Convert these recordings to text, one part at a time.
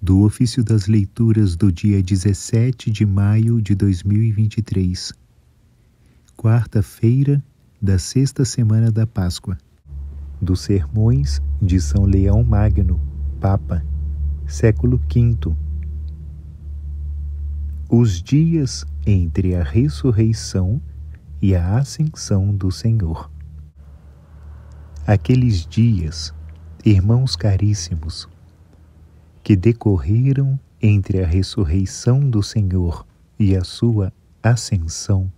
do ofício das leituras do dia 17 de maio de 2023, quarta-feira da sexta semana da Páscoa, dos sermões de São Leão Magno, Papa, século V. Os dias entre a ressurreição e a ascensão do Senhor. Aqueles dias, irmãos caríssimos, que decorreram entre a ressurreição do Senhor e a sua ascensão,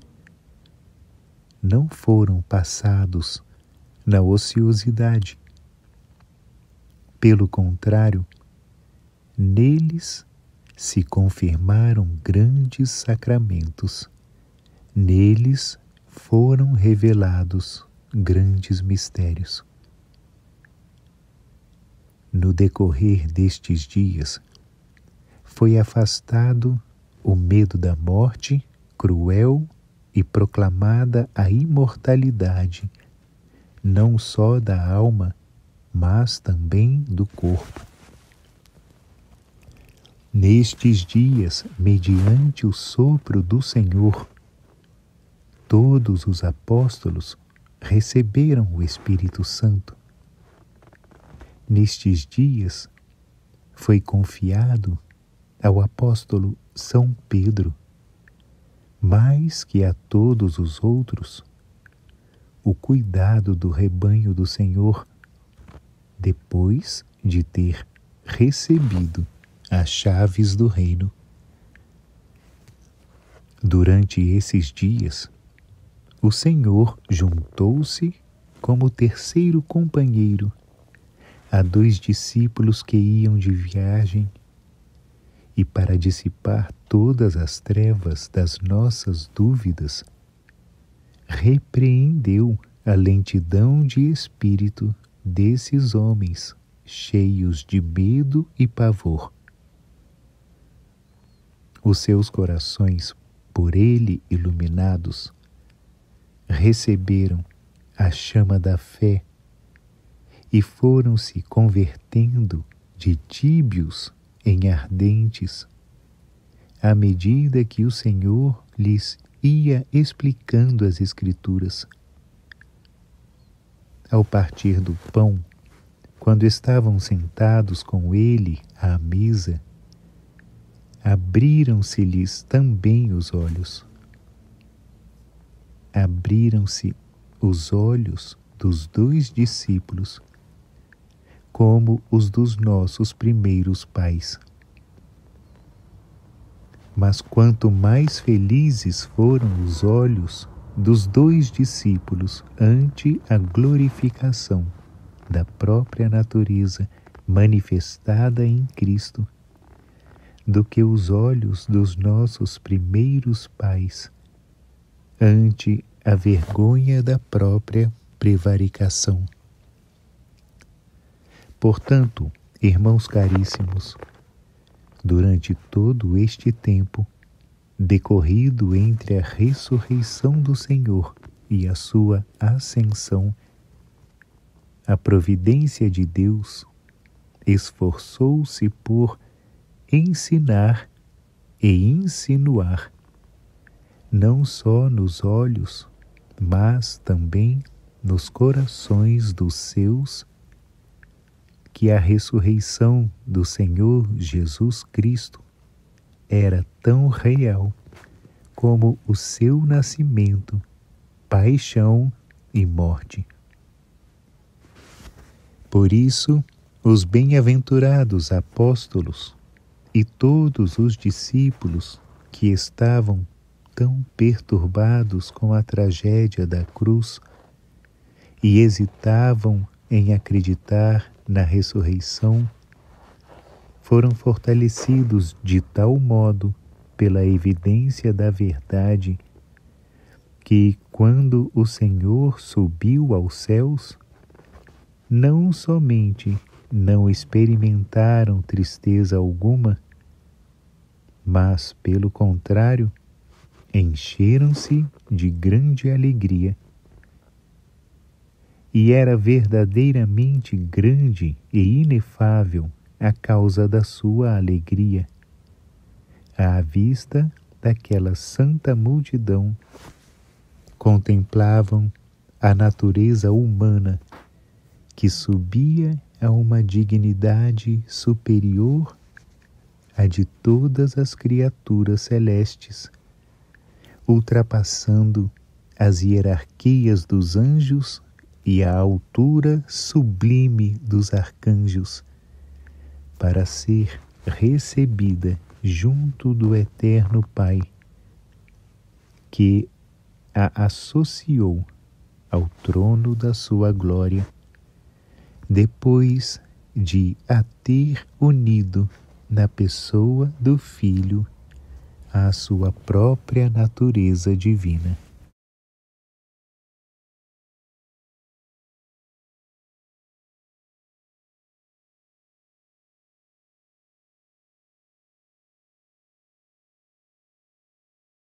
não foram passados na ociosidade. Pelo contrário, neles se confirmaram grandes sacramentos, neles foram revelados grandes mistérios. No decorrer destes dias, foi afastado o medo da morte cruel e proclamada a imortalidade, não só da alma, mas também do corpo. Nestes dias, mediante o sopro do Senhor, todos os apóstolos receberam o Espírito Santo. Nestes dias, foi confiado ao apóstolo São Pedro, mais que a todos os outros, o cuidado do rebanho do Senhor, depois de ter recebido as chaves do reino. Durante esses dias, o Senhor juntou-se como terceiro companheiro a 2 discípulos que iam de viagem, e para dissipar todas as trevas das nossas dúvidas, repreendeu a lentidão de espírito desses homens cheios de medo e pavor. Os seus corações, por ele iluminados, receberam a chama da fé e foram se convertendo de tíbios em ardentes, à medida que o Senhor lhes ia explicando as Escrituras. Ao partir do pão, quando estavam sentados com ele à mesa, abriram-se-lhes também os olhos. Abriram-se os olhos dos 2 discípulos, como os dos nossos primeiros pais. Mas quanto mais felizes foram os olhos dos 2 discípulos ante a glorificação da própria natureza manifestada em Cristo, do que os olhos dos nossos primeiros pais ante a vergonha da própria prevaricação. Portanto, irmãos caríssimos, durante todo este tempo, decorrido entre a ressurreição do Senhor e a sua ascensão, a providência de Deus esforçou-se por ensinar e insinuar, não só nos olhos, mas também nos corações dos seus, que a ressurreição do Senhor Jesus Cristo era tão real como o seu nascimento, paixão e morte. Por isso, os bem-aventurados apóstolos e todos os discípulos que estavam tão perturbados com a tragédia da cruz e hesitavam em acreditar na ressurreição, foram fortalecidos de tal modo pela evidência da verdade que, quando o Senhor subiu aos céus, não somente não experimentaram tristeza alguma, mas, pelo contrário, encheram-se de grande alegria. E era verdadeiramente grande e inefável a causa da sua alegria. À vista daquela santa multidão, contemplavam a natureza humana que subia a uma dignidade superior à de todas as criaturas celestes, ultrapassando as hierarquias dos anjos e a altura sublime dos arcanjos, para ser recebida junto do Eterno Pai, que a associou ao trono da sua glória, depois de a ter unido na pessoa do Filho à sua própria natureza divina.